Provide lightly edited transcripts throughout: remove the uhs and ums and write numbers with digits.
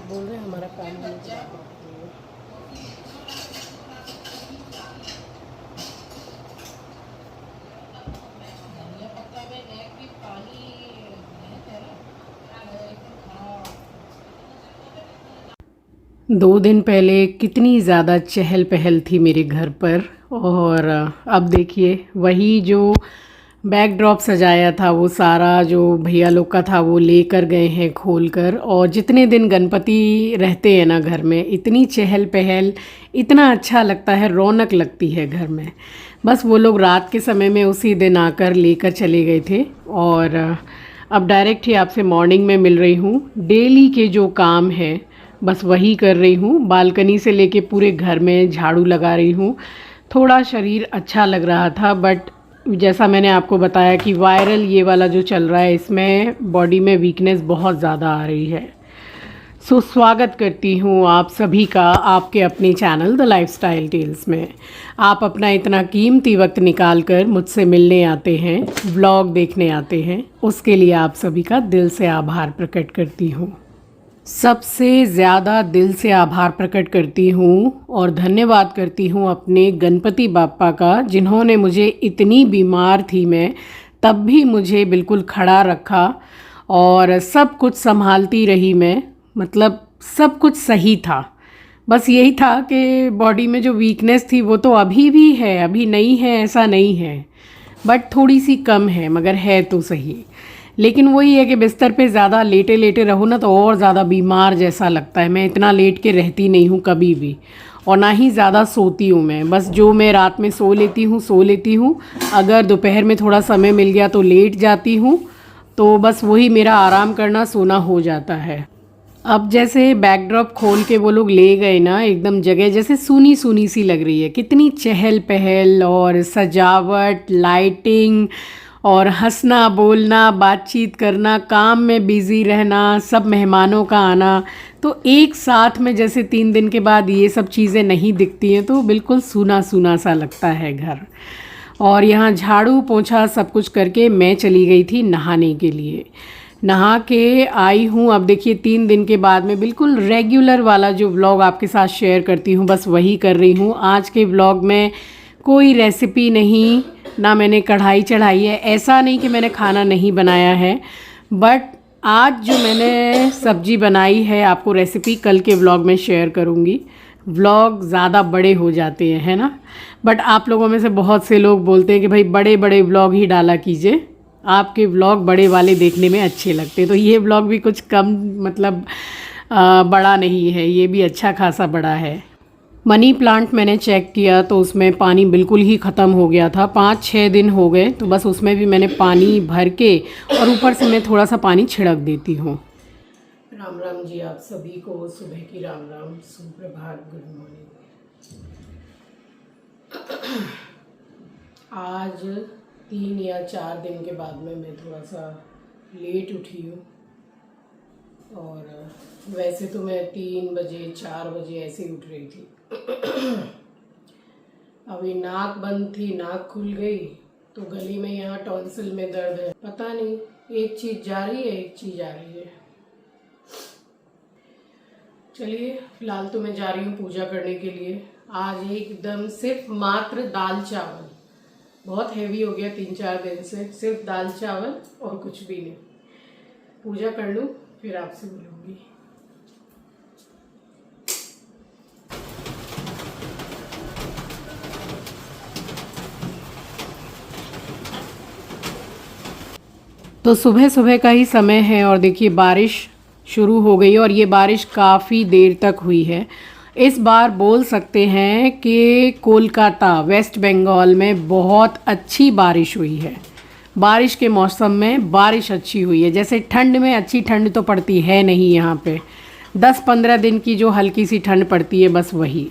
बोल रहे हैं हमारा काम होने के बाद। दो दिन पहले कितनी ज़्यादा चहल पहल थी मेरे घर पर, और अब देखिए वही जो बैकड्रॉप सजाया था वो सारा जो भैया लोग का था वो लेकर गए हैं खोल कर। और जितने दिन गणपति रहते हैं ना घर में, इतनी चहल पहल, इतना अच्छा लगता है, रौनक लगती है घर में। बस वो लोग रात के समय में उसी दिन आकर लेकर चले गए थे, और अब डायरेक्ट ही आपसे मॉर्निंग में मिल रही हूँ। डेली के जो काम है बस वही कर रही हूँ। बालकनी से लेके पूरे घर में झाड़ू लगा रही हूँ। थोड़ा शरीर अच्छा लग रहा था, बट जैसा मैंने आपको बताया कि वायरल ये वाला जो चल रहा है, इसमें बॉडी में वीकनेस बहुत ज़्यादा आ रही है। सो स्वागत करती हूँ आप सभी का आपके अपने चैनल द लाइफस्टाइल टेल्स में। आप अपना इतना कीमती वक्त निकाल कर मुझसे मिलने आते हैं, व्लॉग देखने आते हैं, उसके लिए आप सभी का दिल से आभार प्रकट करती हूँ। सबसे ज़्यादा दिल से आभार प्रकट करती हूँ और धन्यवाद करती हूँ अपने गणपति बाप्पा का, जिन्होंने मुझे, इतनी बीमार थी मैं तब भी मुझे बिल्कुल खड़ा रखा और सब कुछ संभालती रही मैं। मतलब सब कुछ सही था, बस यही था कि बॉडी में जो वीकनेस थी वो तो अभी भी है, अभी नहीं है ऐसा नहीं है, बट थोड़ी सी कम है, मगर है तो सही। लेकिन वही है कि बिस्तर पे ज़्यादा लेटे लेटे रहो ना तो और ज़्यादा बीमार जैसा लगता है। मैं इतना लेट के रहती नहीं हूँ कभी भी, और ना ही ज़्यादा सोती हूँ मैं। बस जो मैं रात में सो लेती हूँ। अगर दोपहर में थोड़ा समय मिल गया तो लेट जाती हूँ, तो बस वही मेरा आराम करना सोना हो जाता है। अब जैसे बैकड्रॉप खोल के वो लोग ले गए ना, एकदम जगह जैसे सूनी सूनी सी लग रही है। कितनी चहल पहल और सजावट, लाइटिंग और हंसना बोलना, बातचीत करना, काम में बिज़ी रहना, सब मेहमानों का आना, तो एक साथ में जैसे 3 दिन के बाद ये सब चीज़ें नहीं दिखती हैं तो बिल्कुल सूना सूना सा लगता है घर। और यहाँ झाड़ू पोंछा सब कुछ करके मैं चली गई थी नहाने के लिए। नहा के आई हूँ। अब देखिए 3 दिन के बाद मैं बिल्कुल रेगुलर वाला जो व्लॉग आपके साथ शेयर करती हूँ बस वही कर रही हूँ। आज के व्लॉग में कोई रेसिपी नहीं, ना मैंने कढ़ाई चढ़ाई है। ऐसा नहीं कि मैंने खाना नहीं बनाया है, बट आज जो मैंने सब्ज़ी बनाई है आपको रेसिपी कल के व्लॉग में शेयर करूँगी। व्लॉग ज़्यादा बड़े हो जाते हैं, है ना। बट आप लोगों में से बहुत से लोग बोलते हैं कि भाई बड़े बड़े व्लॉग ही डाला कीजिए, आपके व्लॉग बड़े वाले देखने में अच्छे लगते। तो ये व्लॉग भी कुछ कम मतलब बड़ा नहीं है, ये भी अच्छा खासा बड़ा है। मनी प्लांट मैंने चेक किया तो उसमें पानी बिल्कुल ही ख़त्म हो गया था। 5-6 दिन हो गए, तो बस उसमें भी मैंने पानी भर के और ऊपर से मैं थोड़ा सा पानी छिड़क देती हूँ। राम राम जी आप सभी को, सुबह की राम राम, सुप्रभात, गुड मॉर्निंग। आज 3 या 4 दिन के बाद में मैं थोड़ा सा लेट उठी हूँ, और वैसे तो मैं 3 बजे 4 बजे ऐसे ही उठ रही थी। अभी नाक बंद थी, नाक खुल गई तो गली में यहाँ टॉन्सिल में दर्द है। पता नहीं, एक चीज़ जा रही है एक चीज़ आ रही है। चलिए फिलहाल तो मैं जा रही हूँ पूजा करने के लिए। आज एकदम सिर्फ मात्र दाल चावल, बहुत हैवी हो गया 3-4 दिन से, सिर्फ दाल चावल और कुछ भी नहीं। पूजा कर लूँ फिर आपसे मिलूँगी। तो सुबह सुबह का ही समय है और देखिए बारिश शुरू हो गई, और ये बारिश काफ़ी देर तक हुई है। इस बार बोल सकते हैं कि कोलकाता, वेस्ट बंगाल में बहुत अच्छी बारिश हुई है। बारिश के मौसम में बारिश अच्छी हुई है। जैसे ठंड में अच्छी ठंड तो पड़ती है नहीं यहाँ पे, 10-15 दिन की जो हल्की सी ठंड पड़ती है बस वही।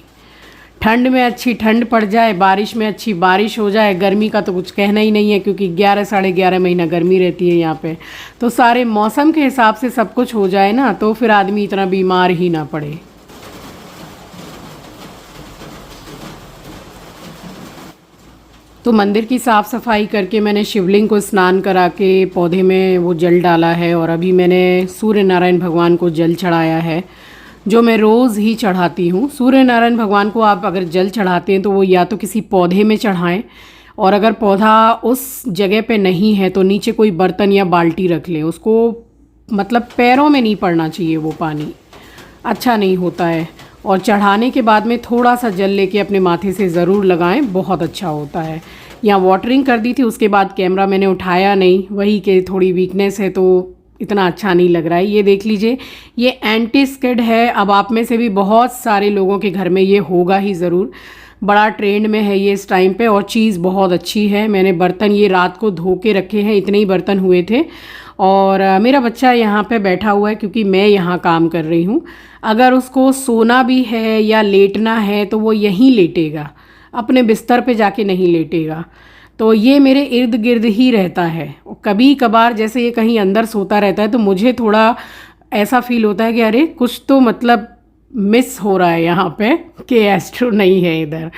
ठंड में अच्छी ठंड पड़ जाए, बारिश में अच्छी बारिश हो जाए, गर्मी का तो कुछ कहना ही नहीं है क्योंकि 11-11.5 महीना गर्मी रहती है यहाँ पे। तो सारे मौसम के हिसाब से सब कुछ हो जाए ना तो फिर आदमी इतना बीमार ही ना पड़े। तो मंदिर की साफ़ सफाई करके मैंने शिवलिंग को स्नान करा के पौधे में वो जल डाला है, और अभी मैंने सूर्य नारायण भगवान को जल चढ़ाया है। जो मैं रोज़ ही चढ़ाती हूँ। सूर्य नारायण भगवान को आप अगर जल चढ़ाते हैं तो वो या तो किसी पौधे में चढ़ाएं, और अगर पौधा उस जगह पे नहीं है तो नीचे कोई बर्तन या बाल्टी रख लें। उसको मतलब पैरों में नहीं पड़ना चाहिए, वो पानी अच्छा नहीं होता है। और चढ़ाने के बाद में थोड़ा सा जल लेके अपने माथे से ज़रूर लगाएं, बहुत अच्छा होता है। यहाँ वाटरिंग कर दी थी, उसके बाद कैमरा मैंने उठाया नहीं, वही के थोड़ी वीकनेस है तो इतना अच्छा नहीं लग रहा है। ये देख लीजिए, ये एंटी स्किड है। अब आप में से भी बहुत सारे लोगों के घर में ये होगा ही ज़रूर, बड़ा ट्रेंड में है ये इस टाइम पे, और चीज़ बहुत अच्छी है। मैंने बर्तन ये रात को धो के रखे हैं, इतने ही बर्तन हुए थे। और मेरा बच्चा यहाँ पे बैठा हुआ है क्योंकि मैं यहाँ काम कर रही हूँ। अगर उसको सोना भी है या लेटना है तो वो यहीं लेटेगा, अपने बिस्तर पे जाके नहीं लेटेगा। तो ये मेरे इर्द गिर्द ही रहता है। कभी कभार जैसे ये कहीं अंदर सोता रहता है तो मुझे थोड़ा ऐसा फील होता है कि अरे कुछ तो मतलब मिस हो रहा है यहाँ पे, कि एस्ट्रो नहीं है इधर।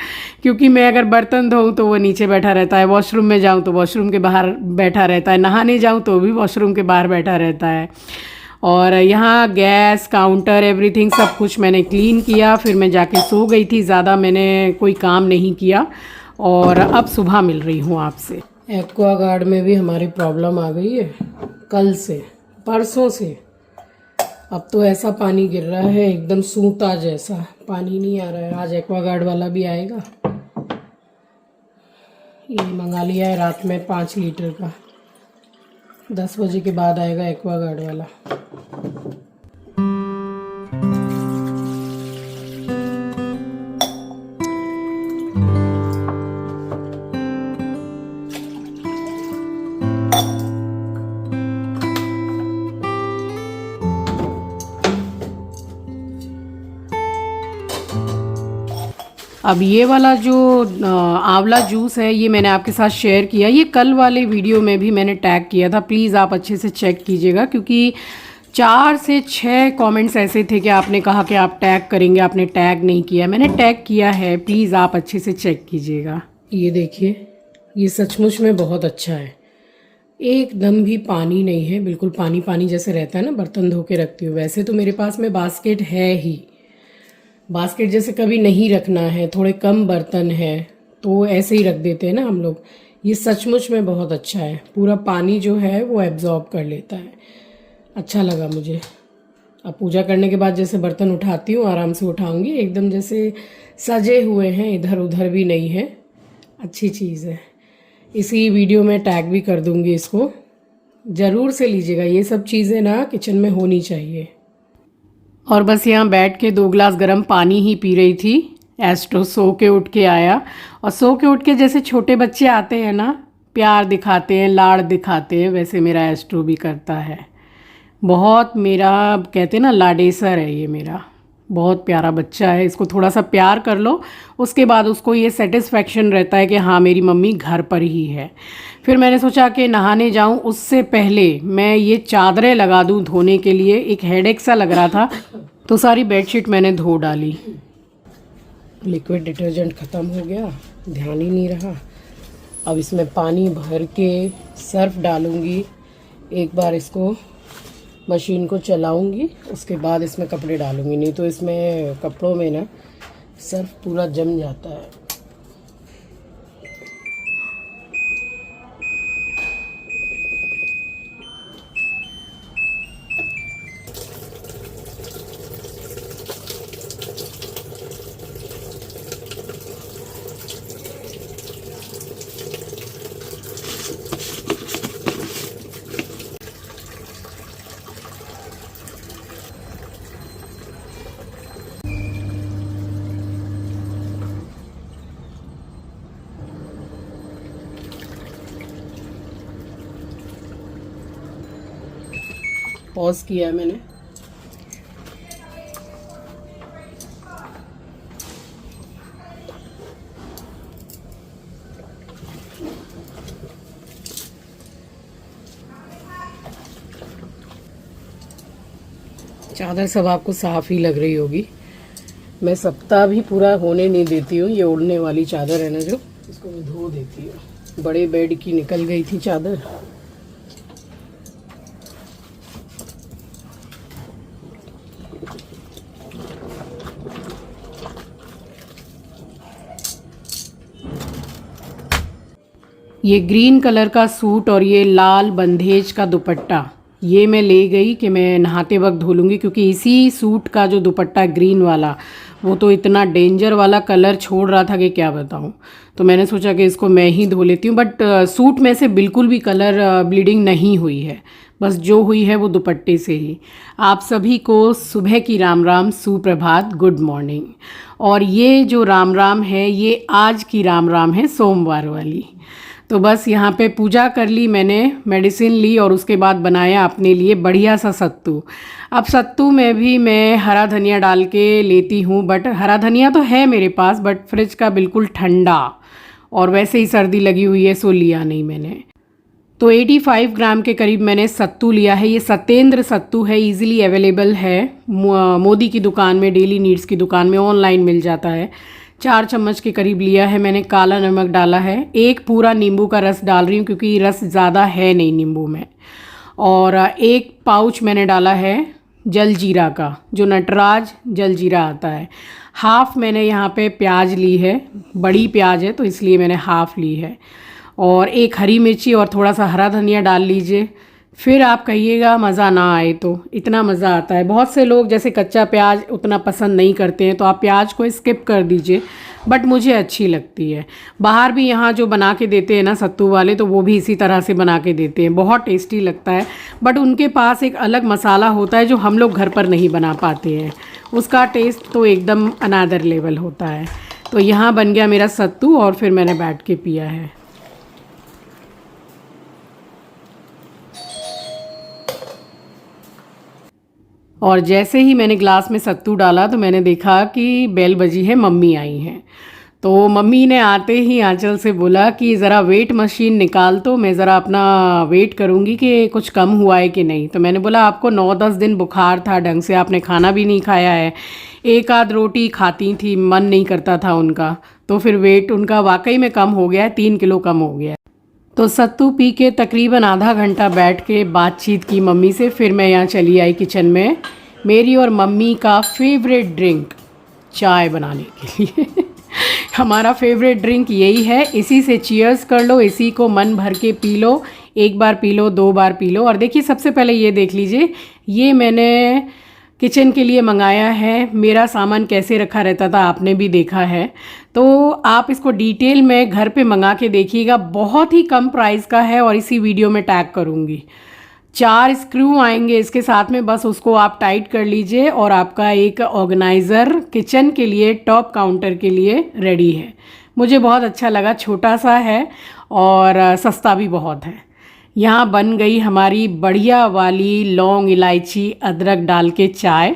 क्योंकि मैं अगर बर्तन धोऊँ तो वो नीचे बैठा रहता है, वॉशरूम में जाऊँ तो वॉशरूम के बाहर बैठा रहता है, नहाने जाऊँ तो भी वॉशरूम के बाहर बैठा रहता है। और यहाँ गैस काउंटर एवरीथिंग सब कुछ मैंने क्लीन किया, फिर मैं जाके सो गई थी। ज़्यादा मैंने कोई काम नहीं किया और अब सुबह मिल रही हूँ आपसे। एक्वागार्ड में भी हमारी प्रॉब्लम आ गई है कल से, परसों से। अब तो ऐसा पानी गिर रहा है एकदम सूता जैसा, पानी नहीं आ रहा है। आज एक्वागार्ड वाला भी आएगा। ये मंगा लिया है रात में 5 लीटर का, 10 बजे के बाद आएगा एक्वागार्ड वाला। अब ये वाला जो आंवला जूस है ये मैंने आपके साथ शेयर किया, ये कल वाले वीडियो में भी मैंने टैग किया था। प्लीज़ आप अच्छे से चेक कीजिएगा, क्योंकि 4 से 6 कमेंट्स ऐसे थे कि आपने कहा कि आप टैग करेंगे, आपने टैग नहीं किया। मैंने टैग किया है, प्लीज़ आप अच्छे से चेक कीजिएगा। ये देखिए, ये सचमुच में बहुत अच्छा है। एकदम भी पानी नहीं है, बिल्कुल पानी पानी जैसे रहता है ना बर्तन धो के रखती हूँ, वैसे तो मेरे पास में बास्केट है ही। बास्केट जैसे कभी नहीं रखना है, थोड़े कम बर्तन है तो ऐसे ही रख देते हैं ना हम लोग। ये सचमुच में बहुत अच्छा है, पूरा पानी जो है वो एब्जॉर्ब कर लेता है। अच्छा लगा मुझे। अब पूजा करने के बाद जैसे बर्तन उठाती हूँ, आराम से उठाऊंगी, एकदम जैसे सजे हुए हैं, इधर उधर भी नहीं है। अच्छी चीज़ है। इसी वीडियो में टैग भी कर दूंगी इसको, ज़रूर से लीजिएगा। ये सब चीज़ें ना किचन में होनी चाहिए। और बस यहाँ बैठ के 2 गिलास गर्म पानी ही पी रही थी। एस्ट्रो सो के उठ के आया, और सो के उठ के जैसे छोटे बच्चे आते हैं ना, प्यार दिखाते हैं, लाड़ दिखाते हैं, वैसे मेरा एस्ट्रो भी करता है। बहुत मेरा कहते हैं ना लाडेसर है ये मेरा, बहुत प्यारा बच्चा है। इसको थोड़ा सा प्यार कर लो, उसके बाद उसको ये सेटिस्फेक्शन रहता है कि हाँ मेरी मम्मी घर पर ही है। फिर मैंने सोचा कि नहाने जाऊं उससे पहले मैं ये चादरें लगा दूं धोने के लिए। एक हेडेक सा लग रहा था तो सारी बेडशीट मैंने धो डाली। लिक्विड डिटर्जेंट ख़त्म हो गया, ध्यान ही नहीं रहा। अब इसमें पानी भर के सर्फ डालूँगी, एक बार इसको मशीन को चलाऊंगी, उसके बाद इसमें कपड़े डालूंगी, नहीं तो इसमें कपड़ों में ना सर्फ पूरा जम जाता है। पॉज किया है मैंने। चादर सब आपको साफ ही लग रही होगी। मैं सप्ताह भी पूरा होने नहीं देती हूँ। ये ओढ़ने वाली चादर है ना जो, इसको मैं धो देती हूँ। बड़े बेड की निकल गई थी चादर। ये ग्रीन कलर का सूट और ये लाल बंदेज का दुपट्टा ये मैं ले गई कि मैं नहाते वक्त धो लूँगी, क्योंकि इसी सूट का जो दुपट्टा ग्रीन वाला वो तो इतना डेंजर वाला कलर छोड़ रहा था कि क्या बताऊँ। तो मैंने सोचा कि इसको मैं ही धो लेती हूँ। बट सूट में से बिल्कुल भी कलर ब्लीडिंग नहीं हुई है, बस जो हुई है वो दुपट्टे से ही। आप सभी को सुबह की राम राम, सुप्रभात, गुड मॉर्निंग। और ये जो राम राम है ये आज की राम राम है, सोमवार वाली। तो बस यहाँ पे पूजा कर ली मैंने, मेडिसिन ली और उसके बाद बनाया अपने लिए बढ़िया सा सत्तू। अब सत्तू में भी मैं हरा धनिया डाल के लेती हूँ, बट हरा धनिया तो है मेरे पास बट फ्रिज का बिल्कुल ठंडा, और वैसे ही सर्दी लगी हुई है सो लिया नहीं मैंने। तो 85 ग्राम के करीब मैंने सत्तू लिया है। ये सत्येंद्र सत्तू है, इजीली अवेलेबल है। मोदी की दुकान में, डेली नीड्स की दुकान में, ऑनलाइन मिल जाता है। 4 चम्मच के करीब लिया है मैंने। काला नमक डाला है। एक पूरा नींबू का रस डाल रही हूँ क्योंकि रस ज़्यादा है नहीं नींबू में। और एक पाउच मैंने डाला है जलजीरा का, जो नटराज जलजीरा आता है। हाफ़ मैंने यहाँ पे प्याज ली है, बड़ी प्याज है तो इसलिए मैंने हाफ़ ली है। और एक हरी मिर्ची और थोड़ा सा हरा धनिया डाल लीजिए। फिर आप कहिएगा मज़ा ना आए, तो इतना मज़ा आता है। बहुत से लोग जैसे कच्चा प्याज उतना पसंद नहीं करते हैं तो आप प्याज को स्किप कर दीजिए, बट मुझे अच्छी लगती है। बाहर भी यहाँ जो बना के देते हैं ना सत्तू वाले, तो वो भी इसी तरह से बना के देते हैं, बहुत टेस्टी लगता है। बट उनके पास एक अलग मसाला होता है जो हम लोग घर पर नहीं बना पाते हैं, उसका टेस्ट तो एकदम अनदर लेवल होता है। तो यहाँ बन गया मेरा सत्तू और फिर मैंने बैठ के पिया है। और जैसे ही मैंने ग्लास में सत्तू डाला तो मैंने देखा कि बेल बजी है, मम्मी आई हैं। तो मम्मी ने आते ही आंचल से बोला कि ज़रा वेट मशीन निकाल, तो मैं ज़रा अपना वेट करूँगी कि कुछ कम हुआ है कि नहीं। तो मैंने बोला आपको 9-10 दिन बुखार था, ढंग से आपने खाना भी नहीं खाया है, एक आध रोटी खाती थी, मन नहीं करता था उनका, तो फिर वेट उनका वाकई में कम हो गया है, 3 किलो कम हो गया है। तो सत्तू पी के तकरीबन आधा घंटा बैठ के बातचीत की मम्मी से, फिर मैं यहाँ चली आई किचन में मेरी और मम्मी का फेवरेट ड्रिंक चाय बनाने के लिए। हमारा फेवरेट ड्रिंक यही है, इसी से चीयर्स कर लो, इसी को मन भर के पी लो, एक बार पी लो, 2 बार पी लो। और देखिए सबसे पहले ये देख लीजिए, ये मैंने किचन के लिए मंगाया है। मेरा सामान कैसे रखा रहता था आपने भी देखा है, तो आप इसको डिटेल में घर पे मंगा के देखिएगा। बहुत ही कम प्राइस का है और इसी वीडियो में टैग करूँगी। 4 स्क्रू आएंगे इसके साथ में, बस उसको आप टाइट कर लीजिए और आपका एक ऑर्गेनाइज़र किचन के लिए, टॉप काउंटर के लिए रेडी है। मुझे बहुत अच्छा लगा, छोटा सा है और सस्ता भी बहुत है। यहाँ बन गई हमारी बढ़िया वाली लौंग, इलायची, अदरक डाल के चाय,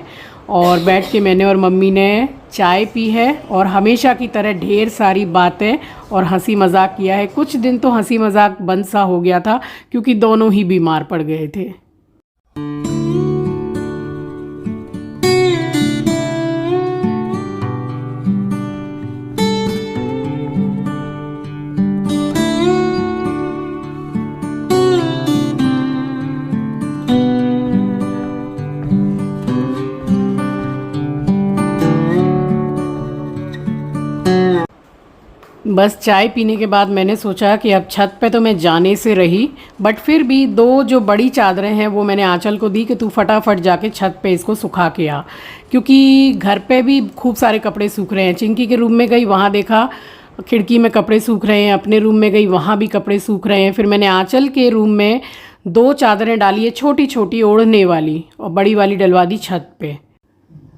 और बैठ के मैंने और मम्मी ने चाय पी है और हमेशा की तरह ढेर सारी बातें और हंसी मजाक किया है। कुछ दिन तो हंसी मजाक बंद सा हो गया था क्योंकि दोनों ही बीमार पड़ गए थे। बस चाय पीने के बाद मैंने सोचा कि अब छत पे तो मैं जाने से रही, बट फिर भी 2 जो बड़ी चादरें हैं वो मैंने आंचल को दी कि तू फटाफट जाके छत पे इसको सुखा के आ, क्योंकि घर पे भी खूब सारे कपड़े सूख रहे हैं। चिंकी के रूम में गई, वहाँ देखा खिड़की में कपड़े सूख रहे हैं, अपने रूम में गई, वहाँ भी कपड़े सूख रहे हैं। फिर मैंने आंचल के रूम में 2 चादरें डाली है, छोटी छोटी ओढ़ने वाली, और बड़ी वाली डलवा दी छत पे।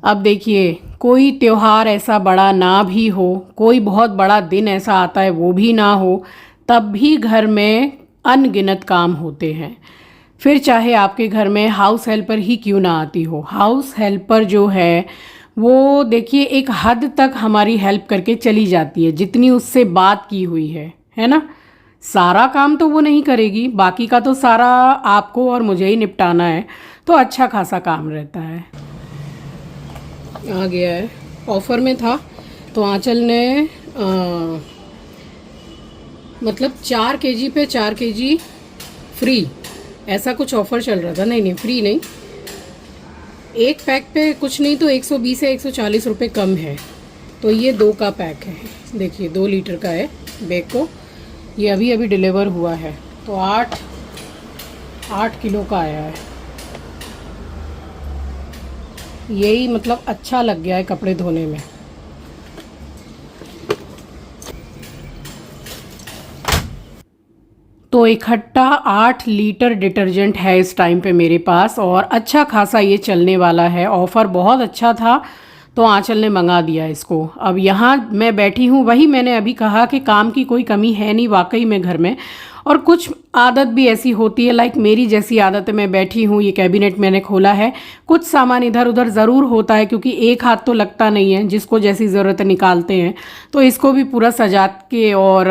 अब देखिए, कोई त्यौहार ऐसा बड़ा ना भी हो, कोई बहुत बड़ा दिन ऐसा आता है वो भी ना हो, तब भी घर में अनगिनत काम होते हैं। फिर चाहे आपके घर में हाउस हेल्पर ही क्यों ना आती हो, हाउस हेल्पर जो है वो देखिए एक हद तक हमारी हेल्प करके चली जाती है, जितनी उससे बात की हुई है ना। सारा काम तो वो नहीं करेगी, बाकी का तो सारा आपको और मुझे ही निपटाना है, तो अच्छा खासा काम रहता है। आ गया है, ऑफ़र में था तो आंचल ने मतलब 4 kg पे 4 kg फ्री, ऐसा कुछ ऑफ़र चल रहा था। नहीं फ्री नहीं, एक पैक पे कुछ नहीं तो 120 या 140 रुपये कम है। तो ये 2 का पैक है, देखिए 2 लीटर का है बैग को। ये अभी अभी डिलीवर हुआ है, तो 8 किलो का आया है। यही मतलब अच्छा लग गया है कपड़े धोने में। तो इकट्ठा 8 लीटर डिटर्जेंट है इस टाइम पे मेरे पास, और अच्छा खासा ये चलने वाला है। ऑफ़र बहुत अच्छा था तो आंचल ने मंगा दिया इसको। अब यहाँ मैं बैठी हूँ, वही मैंने अभी कहा कि काम की कोई कमी है नहीं वाकई में घर में। और कुछ आदत भी ऐसी होती है, लाइक मेरी जैसी आदत है। मैं बैठी हूँ, ये कैबिनेट मैंने खोला है, कुछ सामान इधर उधर ज़रूर होता है क्योंकि एक हाथ तो लगता नहीं है, जिसको जैसी ज़रूरत है निकालते हैं। तो इसको भी पूरा सजा के और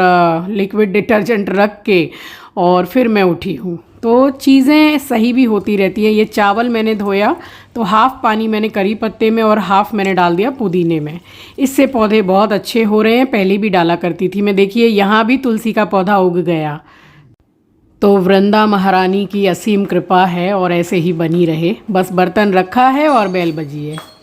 लिक्विड डिटर्जेंट रख के और फिर मैं उठी हूँ। तो चीज़ें सही भी होती रहती हैं। ये चावल मैंने धोया तो हाफ़ पानी मैंने करी पत्ते में और हाफ़ मैंने डाल दिया पुदीने में। इससे पौधे बहुत अच्छे हो रहे हैं, पहले भी डाला करती थी मैं। देखिए यहाँ भी तुलसी का पौधा उग गया। तो वृंदा महारानी की असीम कृपा है और ऐसे ही बनी रहे। बस बर्तन रखा है और बेल बजी है।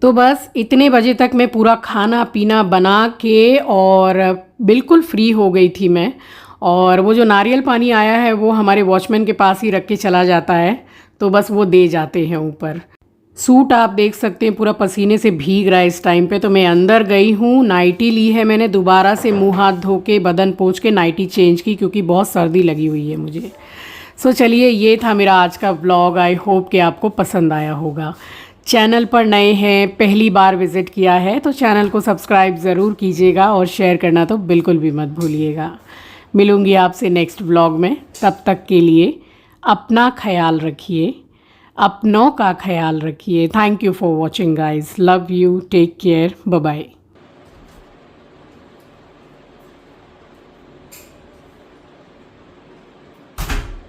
तो बस इतने बजे तक मैं पूरा खाना पीना बना के और बिल्कुल फ्री हो गई थी मैं। और वो जो नारियल पानी आया है वो हमारे वॉचमैन के पास ही रख के चला जाता है, तो बस वो दे जाते हैं ऊपर। सूट आप देख सकते हैं पूरा पसीने से भीग रहा है इस टाइम पे। तो मैं अंदर गई हूँ, नाइटी ली है मैंने, दोबारा से मुंह हाथ धो के बदन पोंछ के नाइटी चेंज की क्योंकि बहुत सर्दी लगी हुई है मुझे। सो चलिए, ये था मेरा आज का व्लॉग। आई होप कि आपको पसंद आया होगा। चैनल पर नए हैं, पहली बार विज़िट किया है तो चैनल को सब्सक्राइब ज़रूर कीजिएगा और शेयर करना तो बिल्कुल भी मत भूलिएगा। मिलूँगी आपसे नेक्स्ट व्लॉग में, तब तक के लिए अपना ख्याल रखिए, अपनों का ख्याल रखिए। Thank you for watching guys, love you, take care, bye bye.